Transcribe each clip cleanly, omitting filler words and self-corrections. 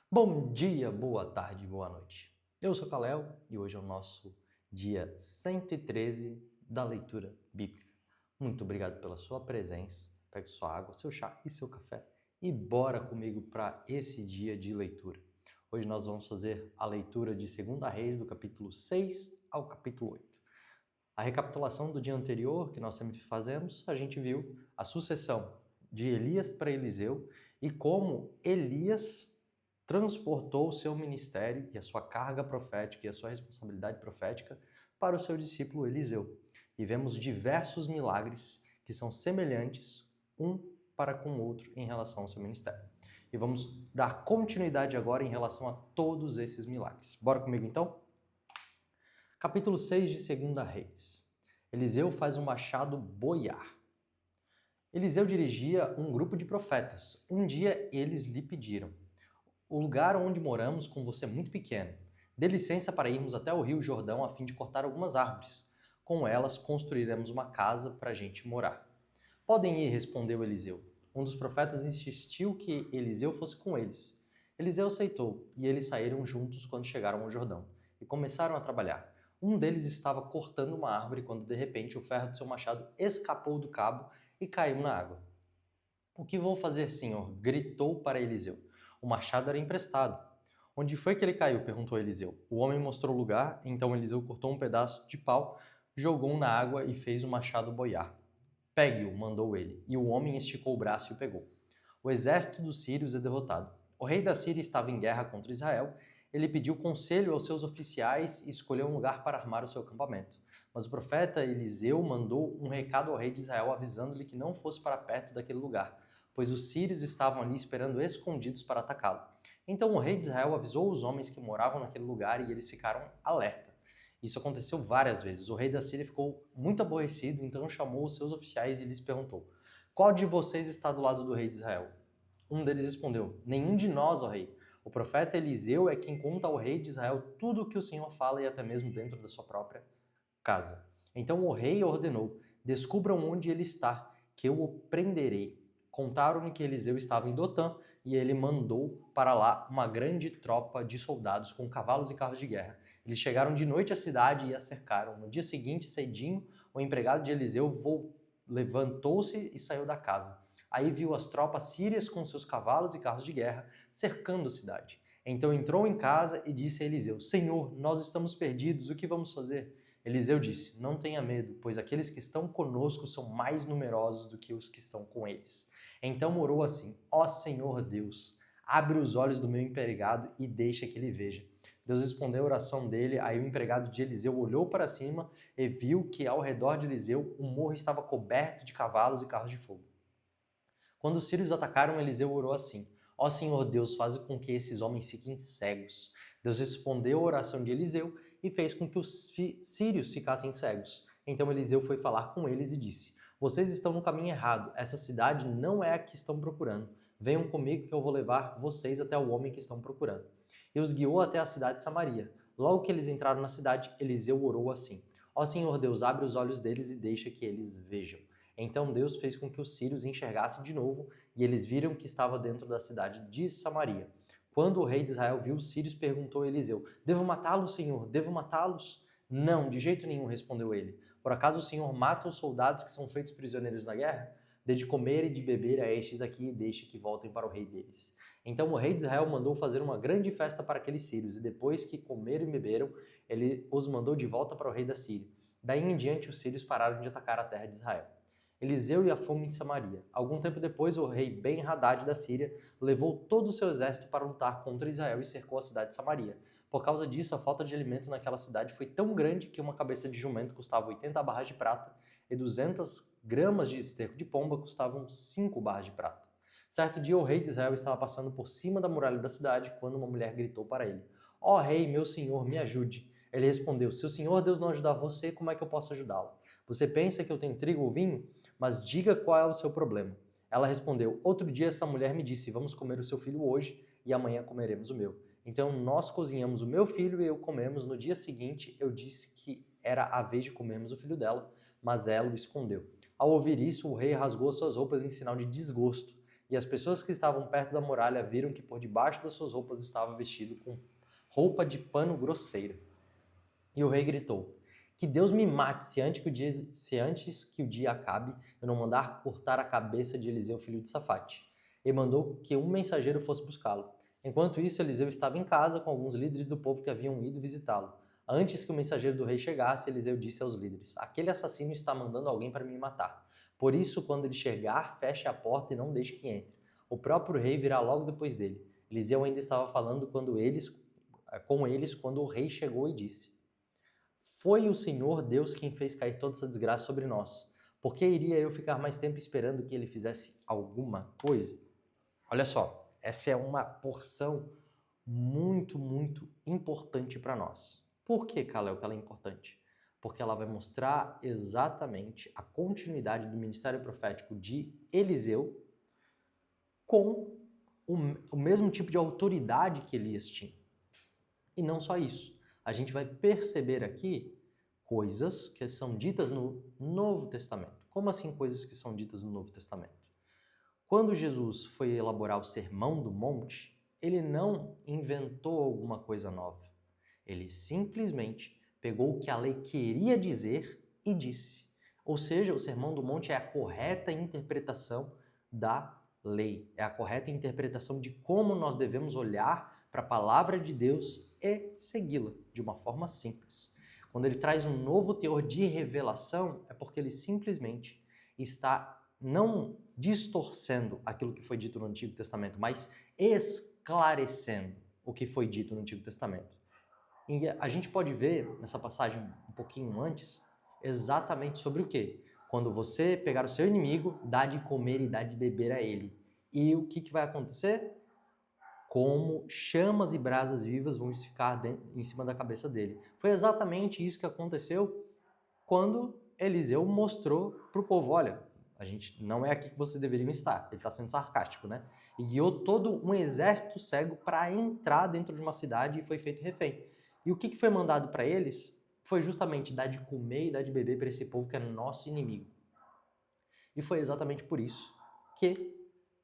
Bom dia, boa tarde, boa noite. Eu sou Kalel e hoje é o nosso dia 113 da leitura bíblica. Muito obrigado pela sua presença. Pegue sua água, seu chá e seu café e bora comigo para esse dia de leitura. Hoje nós vamos fazer a leitura de 2 Reis, do capítulo 6 ao capítulo 8. A recapitulação do dia anterior, que nós sempre fazemos, a gente viu a sucessão de Elias para Eliseu e como Elias transportou o seu ministério e a sua carga profética e a sua responsabilidade profética para o seu discípulo Eliseu. E vemos diversos milagres que são semelhantes um para com o outro em relação ao seu ministério. E vamos dar continuidade agora em relação a todos esses milagres. Bora comigo então? Capítulo 6 de 2 Reis. Eliseu faz um machado boiar. Eliseu dirigia um grupo de profetas. Um dia eles lhe pediram: o lugar onde moramos com você é muito pequeno. Dê licença para irmos até o rio Jordão a fim de cortar algumas árvores. Com elas construiremos uma casa para a gente morar. Podem ir, respondeu Eliseu. Um dos profetas insistiu que Eliseu fosse com eles. Eliseu aceitou, e eles saíram juntos quando chegaram ao Jordão, e começaram a trabalhar. Um deles estava cortando uma árvore quando de repente o ferro de seu machado escapou do cabo e caiu na água. O que vou fazer, senhor? Gritou para Eliseu. O machado era emprestado. Onde foi que ele caiu? Perguntou Eliseu. O homem mostrou o lugar, então Eliseu cortou um pedaço de pau, jogou na água e fez o machado boiar. Pegue-o, mandou ele, e o homem esticou o braço e o pegou. O exército dos sírios é derrotado. O rei da Síria estava em guerra contra Israel. Ele pediu conselho aos seus oficiais e escolheu um lugar para armar o seu acampamento. Mas o profeta Eliseu mandou um recado ao rei de Israel avisando-lhe que não fosse para perto daquele lugar, pois os sírios estavam ali esperando escondidos para atacá-lo. Então o rei de Israel avisou os homens que moravam naquele lugar e eles ficaram alerta. Isso aconteceu várias vezes. O rei da Síria ficou muito aborrecido, então chamou os seus oficiais e lhes perguntou: qual de vocês está do lado do rei de Israel? Um deles respondeu: nenhum de nós, ó rei. O profeta Eliseu é quem conta ao rei de Israel tudo o que o Senhor fala e até mesmo dentro da sua própria casa. Então o rei ordenou: descubram onde ele está, que eu o prenderei. Contaram-lhe que Eliseu estava em Dotã e ele mandou para lá uma grande tropa de soldados com cavalos e carros de guerra. Eles chegaram de noite à cidade e a cercaram. No dia seguinte, cedinho, o empregado de Eliseu levantou-se e saiu da casa. Aí viu as tropas sírias com seus cavalos e carros de guerra cercando a cidade. Então entrou em casa e disse a Eliseu: Senhor, nós estamos perdidos, o que vamos fazer? Eliseu disse: não tenha medo, pois aqueles que estão conosco são mais numerosos do que os que estão com eles. Então orou assim: ó Senhor Deus, abre os olhos do meu empregado e deixa que ele veja. Deus respondeu a oração dele, aí o empregado de Eliseu olhou para cima e viu que ao redor de Eliseu o morro estava coberto de cavalos e carros de fogo. Quando os sírios atacaram, Eliseu orou assim: ó Senhor Deus, faz com que esses homens fiquem cegos. Deus respondeu a oração de Eliseu e fez com que os sírios ficassem cegos. Então Eliseu foi falar com eles e disse: vocês estão no caminho errado, essa cidade não é a que estão procurando. Venham comigo que eu vou levar vocês até o homem que estão procurando. E os guiou até a cidade de Samaria. Logo que eles entraram na cidade, Eliseu orou assim: ó Senhor Deus, abre os olhos deles e deixa que eles vejam. Então Deus fez com que os sírios enxergassem de novo e eles viram que estava dentro da cidade de Samaria. Quando o rei de Israel viu os sírios, perguntou a Eliseu: devo matá-los, Senhor? Devo matá-los? Não, de jeito nenhum, respondeu ele. Por acaso o Senhor mata os soldados que são feitos prisioneiros na guerra? Dê de comer e de beber a estes aqui e deixe que voltem para o rei deles. Então o rei de Israel mandou fazer uma grande festa para aqueles sírios, e depois que comeram e beberam, ele os mandou de volta para o rei da Síria. Daí em diante os sírios pararam de atacar a terra de Israel. Eliseu e a fome em Samaria. Algum tempo depois, o rei Ben-Hadad da Síria levou todo o seu exército para lutar contra Israel e cercou a cidade de Samaria. Por causa disso, a falta de alimento naquela cidade foi tão grande que uma cabeça de jumento custava 80 barras de prata e 200 gramas de esterco de pomba custavam 5 barras de prata. Certo dia, o rei de Israel estava passando por cima da muralha da cidade quando uma mulher gritou para ele: ó rei, meu senhor, me ajude. Ele respondeu: se o Senhor Deus não ajudar você, como é que eu posso ajudá-lo? Você pensa que eu tenho trigo ou vinho? Mas diga qual é o seu problema. Ela respondeu: outro dia essa mulher me disse: vamos comer o seu filho hoje e amanhã comeremos o meu. Então nós cozinhamos o meu filho e eu comemos. No dia seguinte eu disse que era a vez de comermos o filho dela, mas ela o escondeu. Ao ouvir isso, o rei rasgou suas roupas em sinal de desgosto. e as pessoas que estavam perto da muralha viram que por debaixo das suas roupas estava vestido com roupa de pano grosseira. E o rei gritou: que Deus me mate se antes que o dia acabe eu não mandar cortar a cabeça de Eliseu, filho de Safate. E mandou que um mensageiro fosse buscá-lo. Enquanto isso, Eliseu estava em casa com alguns líderes do povo que haviam ido visitá-lo. Antes que o mensageiro do rei chegasse, Eliseu disse aos líderes: aquele assassino está mandando alguém para me matar. Por isso, quando ele chegar, feche a porta e não deixe que entre. O próprio rei virá logo depois dele. Eliseu ainda estava falando com eles quando o rei chegou e disse: foi o Senhor Deus quem fez cair toda essa desgraça sobre nós. Por que iria eu ficar mais tempo esperando que ele fizesse alguma coisa? Olha só, essa é uma porção muito, muito importante para nós. Por que, Kalel, que ela é importante? Porque ela vai mostrar exatamente a continuidade do ministério profético de Eliseu com o mesmo tipo de autoridade que Elias tinha. E não só isso. A gente vai perceber aqui coisas que são ditas no Novo Testamento. Como assim coisas que são ditas no Novo Testamento? Quando Jesus foi elaborar o Sermão do Monte, ele não inventou alguma coisa nova. Ele simplesmente pegou o que a lei queria dizer e disse. Ou seja, o Sermão do Monte é a correta interpretação da lei, é a correta interpretação de como nós devemos olhar para a palavra de Deus e segui-la de uma forma simples. Quando ele traz um novo teor de revelação, é porque ele simplesmente está não distorcendo aquilo que foi dito no Antigo Testamento, mas esclarecendo o que foi dito no Antigo Testamento. E a gente pode ver nessa passagem um pouquinho antes exatamente sobre o quê? Quando você pegar o seu inimigo, dá de comer e dá de beber a ele. E o que vai acontecer? Como chamas e brasas vivas vão ficar em cima da cabeça dele. Foi exatamente isso que aconteceu quando Eliseu mostrou para o povo: olha, a gente não é aqui que vocês deveriam estar. Ele está sendo sarcástico, né? E guiou todo um exército cego para entrar dentro de uma cidade e foi feito refém. E o que foi mandado para eles foi justamente dar de comer e dar de beber para esse povo que é nosso inimigo. E foi exatamente por isso que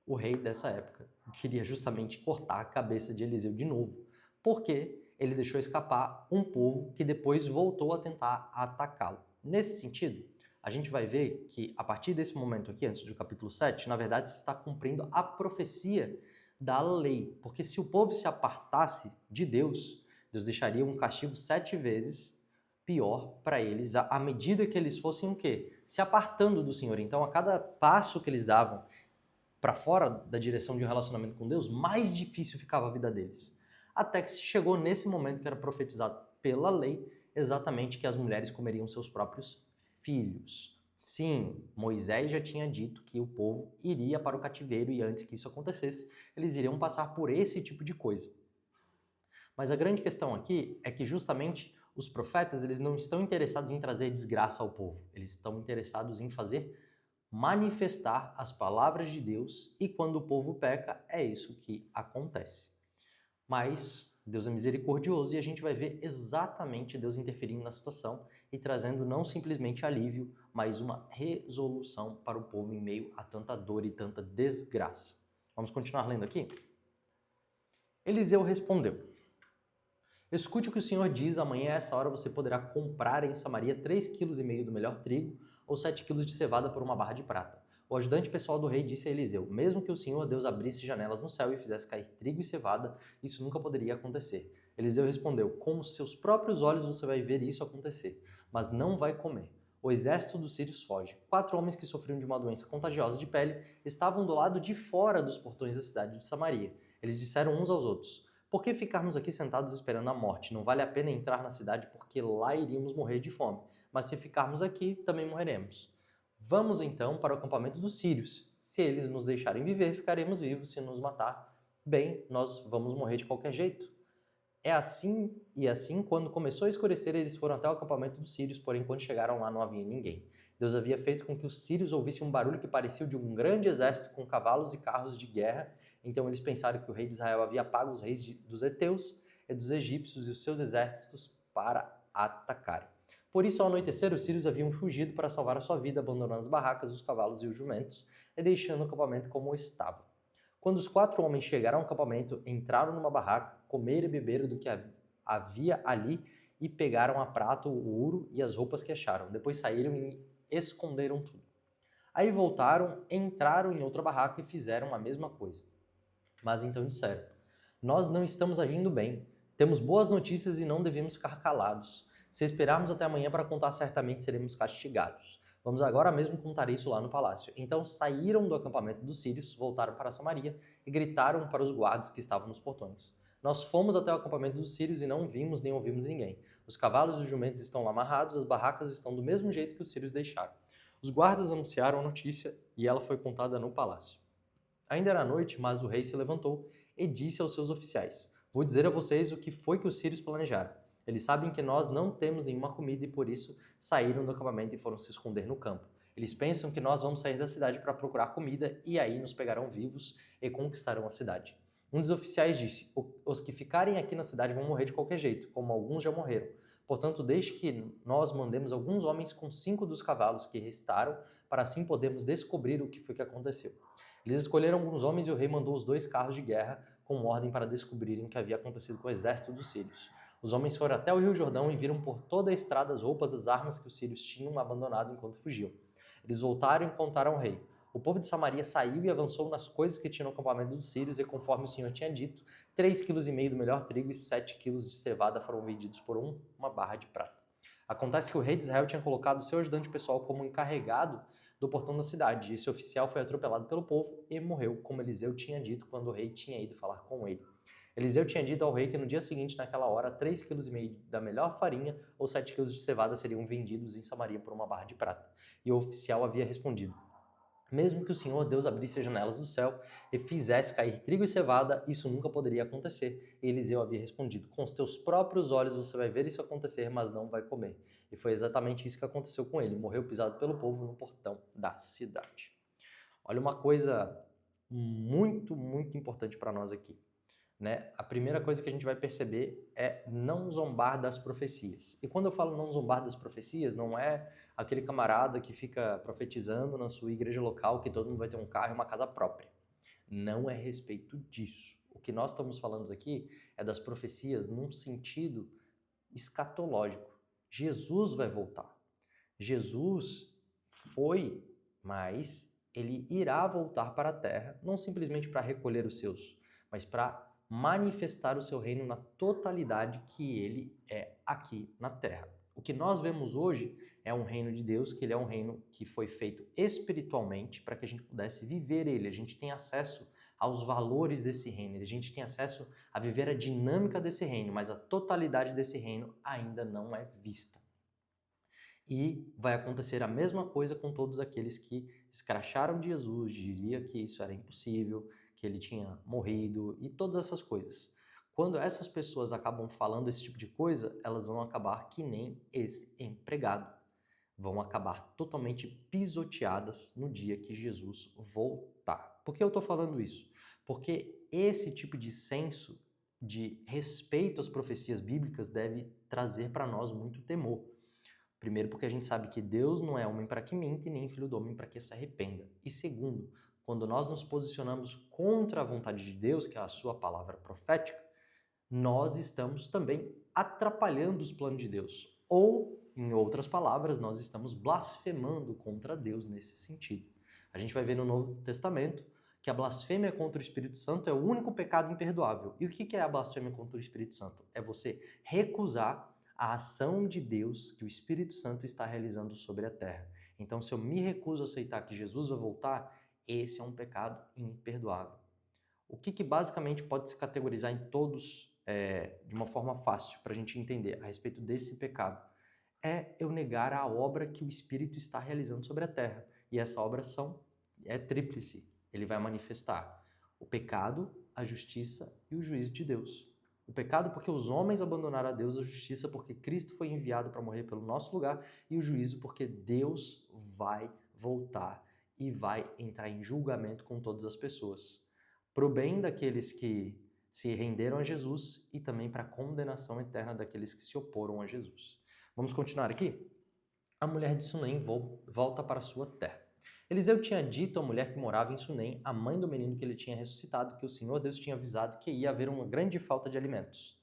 o rei dessa época queria justamente cortar a cabeça de Eliseu de novo, porque ele deixou escapar um povo que depois voltou a tentar atacá-lo. Nesse sentido, a gente vai ver que a partir desse momento aqui, antes do capítulo 7, na verdade se está cumprindo a profecia da lei, porque se o povo se apartasse de Deus, Deus deixaria um castigo 7 vezes pior para eles, à medida que eles fossem o quê? Se apartando do Senhor. Então, a cada passo que eles davam para fora da direção de um relacionamento com Deus, mais difícil ficava a vida deles. Até que se chegou nesse momento que era profetizado pela lei, exatamente que as mulheres comeriam seus próprios filhos. Sim, Moisés já tinha dito que o povo iria para o cativeiro e antes que isso acontecesse, eles iriam passar por esse tipo de coisa. Mas a grande questão aqui é que justamente os profetas, eles não estão interessados em trazer desgraça ao povo. Eles estão interessados em fazer manifestar as palavras de Deus, e quando o povo peca, é isso que acontece. Mas Deus é misericordioso e a gente vai ver exatamente Deus interferindo na situação e trazendo não simplesmente alívio, mas uma resolução para o povo em meio a tanta dor e tanta desgraça. Vamos continuar lendo aqui? Eliseu respondeu: escute o que o Senhor diz, amanhã a essa hora você poderá comprar em Samaria 3,5 kg do melhor trigo ou 7 kg de cevada por uma barra de prata. O ajudante pessoal do rei disse a Eliseu: mesmo que o Senhor Deus abrisse janelas no céu e fizesse cair trigo e cevada, isso nunca poderia acontecer. Eliseu respondeu: com os seus próprios olhos você vai ver isso acontecer, mas não vai comer. O exército dos sírios foge. 4 homens que sofriam de uma doença contagiosa de pele estavam do lado de fora dos portões da cidade de Samaria. Eles disseram uns aos outros: por que ficarmos aqui sentados esperando a morte? Não vale a pena entrar na cidade porque lá iríamos morrer de fome. Mas se ficarmos aqui, também morreremos. Vamos então para o acampamento dos sírios. Se eles nos deixarem viver, ficaremos vivos. Se nos matar, bem, nós vamos morrer de qualquer jeito. É assim, e assim, quando começou a escurecer, eles foram até o acampamento dos sírios, porém, quando chegaram lá, não havia ninguém. Deus havia feito com que os sírios ouvissem um barulho que parecia o de um grande exército com cavalos e carros de guerra. Então eles pensaram que o rei de Israel havia pago os reis dos heteus e dos egípcios e os seus exércitos para atacarem. Por isso, ao anoitecer, os sírios haviam fugido para salvar a sua vida, abandonando as barracas, os cavalos e os jumentos e deixando o acampamento como estava. Quando os 4 homens chegaram ao acampamento, entraram numa barraca, comeram e beberam do que havia ali e pegaram a prata, o ouro e as roupas que acharam. Depois saíram e esconderam tudo. Aí voltaram, entraram em outra barraca e fizeram a mesma coisa. Mas então disseram: nós não estamos agindo bem. Temos boas notícias e não devemos ficar calados. Se esperarmos até amanhã para contar, certamente seremos castigados. Vamos agora mesmo contar isso lá no palácio. Então saíram do acampamento dos sírios, voltaram para Samaria e gritaram para os guardas que estavam nos portões: nós fomos até o acampamento dos sírios e não vimos nem ouvimos ninguém. Os cavalos e os jumentos estão lá amarrados, as barracas estão do mesmo jeito que os sírios deixaram. Os guardas anunciaram a notícia e ela foi contada no palácio. Ainda era noite, mas o rei se levantou e disse aos seus oficiais: vou dizer a vocês o que foi que os sírios planejaram. Eles sabem que nós não temos nenhuma comida e por isso saíram do acampamento e foram se esconder no campo. Eles pensam que nós vamos sair da cidade para procurar comida e aí nos pegarão vivos e conquistarão a cidade. Um dos oficiais disse: os que ficarem aqui na cidade vão morrer de qualquer jeito, como alguns já morreram. Portanto, deixe que nós mandemos alguns homens com 5 dos cavalos que restaram, para assim podermos descobrir o que foi que aconteceu. Eles escolheram alguns homens e o rei mandou os 2 carros de guerra com ordem para descobrirem o que havia acontecido com o exército dos sírios. Os homens foram até o rio Jordão e viram por toda a estrada as roupas, as armas que os sírios tinham abandonado enquanto fugiam. Eles voltaram e contaram ao rei: o povo de Samaria saiu e avançou nas coisas que tinham no acampamento dos sírios e, conforme o Senhor tinha dito, 3,5 kg do melhor trigo e 7 quilos de cevada foram vendidos por uma barra de prata. Acontece que o rei de Israel tinha colocado o seu ajudante pessoal como encarregado do portão da cidade. Esse oficial foi atropelado pelo povo e morreu, como Eliseu tinha dito quando o rei tinha ido falar com ele. Eliseu tinha dito ao rei que no dia seguinte, naquela hora, 3,5 kg da melhor farinha ou 7 quilos de cevada seriam vendidos em Samaria por uma barra de prata. E o oficial havia respondido: mesmo que o Senhor Deus abrisse as janelas do céu e fizesse cair trigo e cevada, isso nunca poderia acontecer. E Eliseu havia respondido: com os teus próprios olhos você vai ver isso acontecer, mas não vai comer. E foi exatamente isso que aconteceu com ele. Morreu pisado pelo povo no portão da cidade. Olha uma coisa muito, muito importante para nós aqui. Né? A primeira coisa que a gente vai perceber é não zombar das profecias. E quando eu falo não zombar das profecias, não é aquele camarada que fica profetizando na sua igreja local que todo mundo vai ter um carro e uma casa própria. Não é a respeito disso. O que nós estamos falando aqui é das profecias num sentido escatológico. Jesus vai voltar. Jesus foi, mas ele irá voltar para a terra, não simplesmente para recolher os seus, mas para manifestar o seu reino na totalidade que ele é aqui na terra. O que nós vemos hoje é um reino de Deus, que ele é um reino que foi feito espiritualmente para que a gente pudesse viver ele. A gente tem acesso aos valores desse reino, a gente tem acesso a viver a dinâmica desse reino, mas a totalidade desse reino ainda não é vista. E vai acontecer a mesma coisa com todos aqueles que escracharam de Jesus, diria que isso era impossível, que ele tinha morrido e todas essas coisas. Quando essas pessoas acabam falando esse tipo de coisa, elas vão acabar que nem esse empregado. Vão acabar totalmente pisoteadas no dia que Jesus voltar. Por que eu estou falando isso? Porque esse tipo de senso de respeito às profecias bíblicas deve trazer para nós muito temor. Primeiro, porque a gente sabe que Deus não é homem para que minta e nem filho do homem para que se arrependa. E segundo, quando nós nos posicionamos contra a vontade de Deus, que é a sua palavra profética, nós estamos também atrapalhando os planos de Deus. Ou, em outras palavras, nós estamos blasfemando contra Deus nesse sentido. A gente vai ver no Novo Testamento que a blasfêmia contra o Espírito Santo é o único pecado imperdoável. E o que é a blasfêmia contra o Espírito Santo? É você recusar a ação de Deus que o Espírito Santo está realizando sobre a terra. Então, se eu me recuso a aceitar que Jesus vai voltar, esse é um pecado imperdoável. O que basicamente pode se categorizar em todos de uma forma fácil para a gente entender a respeito desse pecado? É eu negar a obra que o Espírito está realizando sobre a terra. E essa obra é tríplice. Ele vai manifestar o pecado, a justiça e o juízo de Deus. O pecado porque os homens abandonaram a Deus, a justiça porque Cristo foi enviado para morrer pelo nosso lugar e o juízo porque Deus vai voltar e vai entrar em julgamento com todas as pessoas, para o bem daqueles que se renderam a Jesus e também para a condenação eterna daqueles que se oporam a Jesus. Vamos continuar aqui? A mulher de Sunem volta para sua terra. Eliseu tinha dito à mulher que morava em Sunem, a mãe do menino que ele tinha ressuscitado, que o Senhor Deus tinha avisado que ia haver uma grande falta de alimentos.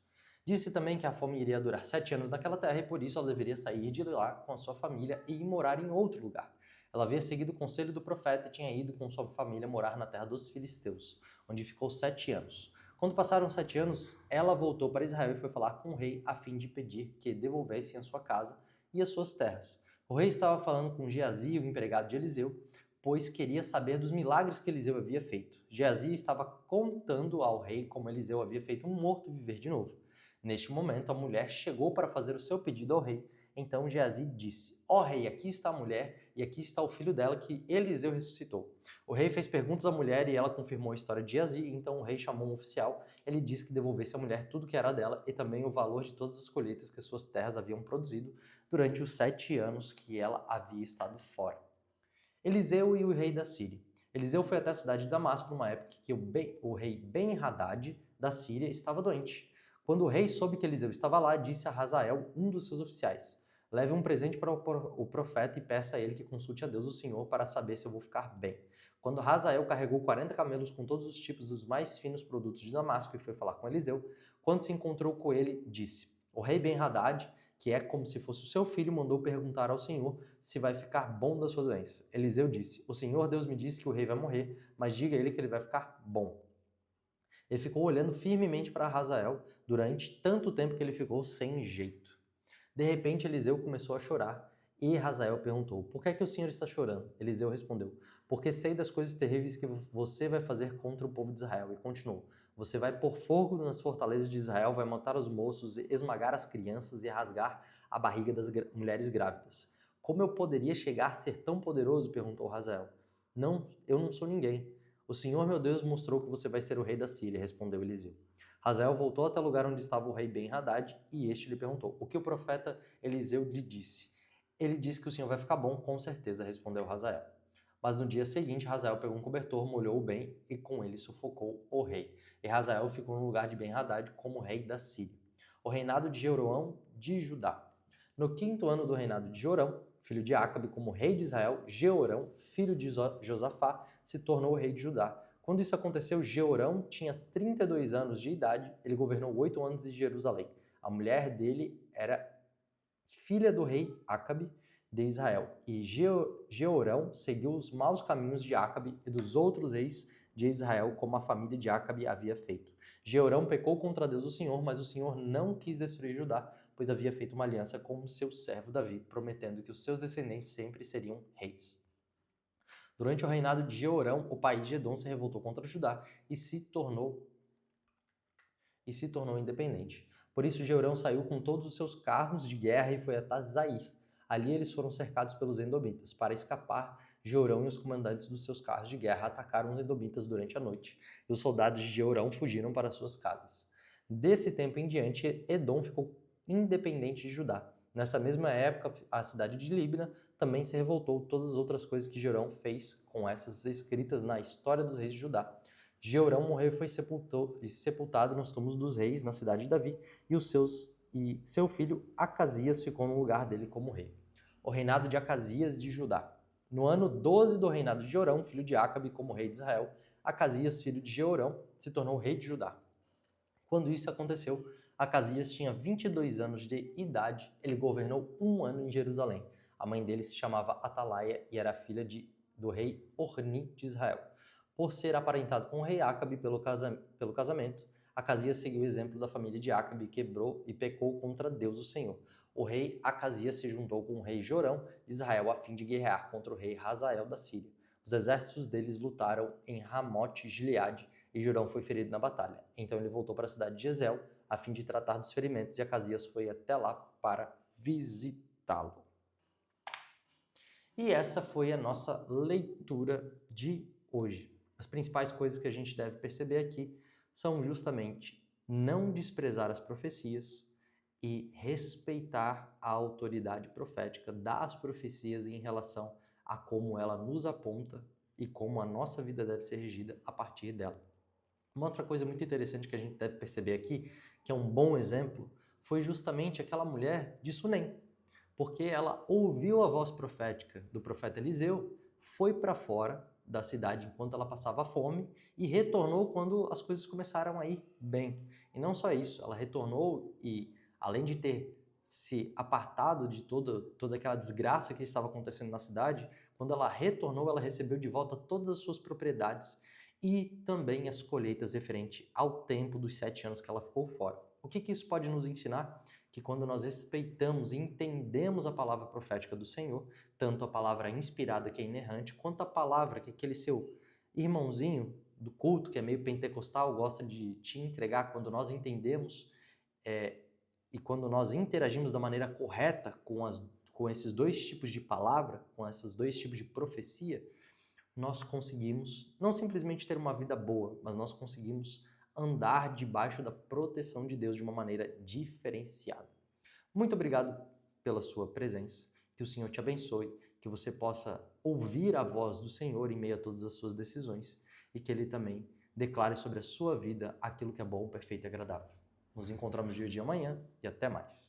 Disse também que a fome iria durar 7 anos naquela terra e por isso ela deveria sair de lá com a sua família e ir morar em outro lugar. Ela havia seguido o conselho do profeta e tinha ido com sua família morar na terra dos filisteus, onde ficou 7 anos. Quando passaram 7 anos, ela voltou para Israel e foi falar com o rei a fim de pedir que devolvessem a sua casa e as suas terras. O rei estava falando com Geazi, o empregado de Eliseu, pois queria saber dos milagres que Eliseu havia feito. Geazi estava contando ao rei como Eliseu havia feito um morto viver de novo. Neste momento, a mulher chegou para fazer o seu pedido ao rei. Então Geazi disse: Ó rei, aqui está a mulher e aqui está o filho dela que Eliseu ressuscitou. O rei fez perguntas à mulher e ela confirmou a história de Geazi. Então o rei chamou um oficial. Ele disse que devolvesse à mulher tudo que era dela e também o valor de todas as colheitas que suas terras haviam produzido durante os 7 anos que ela havia estado fora. Eliseu e o rei da Síria. Eliseu foi até a cidade de Damasco numa época que o rei Ben-Hadad da Síria estava doente. Quando o rei soube que Eliseu estava lá, disse a Hazael, um dos seus oficiais: leve um presente para o profeta e peça a ele que consulte a Deus o Senhor para saber se eu vou ficar bem. Quando Hazael carregou 40 camelos com todos os tipos dos mais finos produtos de Damasco e foi falar com Eliseu, quando se encontrou com ele, disse: o rei Ben-Hadad, que é como se fosse o seu filho, mandou perguntar ao Senhor se vai ficar bom da sua doença. Eliseu disse: o Senhor Deus me disse que o rei vai morrer, mas diga a ele que ele vai ficar bom. Ele ficou olhando firmemente para Hazael durante tanto tempo que ele ficou sem jeito. De repente, Eliseu começou a chorar e Hazael perguntou: por que é que o senhor está chorando? Eliseu respondeu: porque sei das coisas terríveis que você vai fazer contra o povo de Israel. E continuou: você vai pôr fogo nas fortalezas de Israel, vai matar os moços, esmagar as crianças e rasgar a barriga das mulheres grávidas. Como eu poderia chegar a ser tão poderoso? Perguntou Hazael. Não, eu não sou ninguém. O Senhor meu Deus mostrou que você vai ser o rei da Síria, respondeu Eliseu. Hazael voltou até o lugar onde estava o rei Ben-Hadad e este lhe perguntou: o que o profeta Eliseu lhe disse? Ele disse que o senhor vai ficar bom, com certeza, respondeu Hazael. Mas no dia seguinte, Hazael pegou um cobertor, molhou-o bem e com ele sufocou o rei. E Hazael ficou no lugar de Ben-Hadad como rei da Síria. O reinado de Jeroão de Judá. No 5º ano do reinado de Jorão, filho de Acabe, como rei de Israel, Jeorão, filho de Josafá, se tornou rei de Judá. Quando isso aconteceu, Jeorão tinha 32 anos de idade, ele governou 8 anos em Jerusalém. A mulher dele era filha do rei Acabe de Israel. E Jeorão seguiu os maus caminhos de Acabe e dos outros reis de Israel, como a família de Acabe havia feito. Jeorão pecou contra Deus o Senhor, mas o Senhor não quis destruir Judá, pois havia feito uma aliança com o seu servo Davi, prometendo que os seus descendentes sempre seriam reis. Durante o reinado de Jeorão, o país de Edom se revoltou contra Judá e se tornou independente. Por isso, Jeorão saiu com todos os seus carros de guerra e foi até Zair. Ali eles foram cercados pelos edomitas. Para escapar, Jeorão e os comandantes dos seus carros de guerra atacaram os edomitas durante a noite, e os soldados de Jeorão fugiram para suas casas. Desse tempo em diante, Edom ficou independente de Judá. Nessa mesma época, a cidade de Líbna também se revoltou. Todas as outras coisas que Jeorão fez com essas escritas na história dos reis de Judá. Jeorão morreu e foi sepultado nos túmulos dos reis na cidade de Davi, e seu filho Acasias ficou no lugar dele como rei. O reinado de Acasias de Judá. No ano 12 do reinado de Jorão, filho de Acabe, como rei de Israel, Acasias, filho de Jeorão, se tornou rei de Judá. Quando isso aconteceu, Acasias tinha 22 anos de idade, ele governou 1 ano em Jerusalém. A mãe dele se chamava Atalaia e era filha do rei Orni de Israel. Por ser aparentado com o rei Acabe pelo casamento, Acasias seguiu o exemplo da família de Acabe e quebrou e pecou contra Deus o Senhor. O rei Acasias se juntou com o rei Jorão de Israel a fim de guerrear contra o rei Hazael da Síria. Os exércitos deles lutaram em Ramote-Gileade e Jorão foi ferido na batalha. Então ele voltou para a cidade de Jezreel a fim de tratar dos ferimentos e Acasias foi até lá para visitá-lo. E essa foi a nossa leitura de hoje. As principais coisas que a gente deve perceber aqui são justamente não desprezar as profecias e respeitar a autoridade profética das profecias em relação a como ela nos aponta e como a nossa vida deve ser regida a partir dela. Uma outra coisa muito interessante que a gente deve perceber aqui, que é um bom exemplo, foi justamente aquela mulher de Sunem, porque ela ouviu a voz profética do profeta Eliseu, foi para fora da cidade enquanto ela passava fome e retornou quando as coisas começaram a ir bem. E não só isso, ela retornou e, além de ter se apartado de toda aquela desgraça que estava acontecendo na cidade, quando ela retornou, ela recebeu de volta todas as suas propriedades e também as colheitas referente ao tempo dos 7 anos que ela ficou fora. O que isso pode nos ensinar? Que quando nós respeitamos e entendemos a palavra profética do Senhor, tanto a palavra inspirada que é inerrante, quanto a palavra que aquele seu irmãozinho do culto, que é meio pentecostal, gosta de te entregar, quando nós entendemos e quando nós interagimos da maneira correta com esses dois tipos de palavra, com esses dois tipos de profecia, nós conseguimos não simplesmente ter uma vida boa, mas nós conseguimos andar debaixo da proteção de Deus de uma maneira diferenciada. Muito obrigado pela sua presença, que o Senhor te abençoe, que você possa ouvir a voz do Senhor em meio a todas as suas decisões e que Ele também declare sobre a sua vida aquilo que é bom, perfeito e agradável. Nos encontramos dia de amanhã e até mais.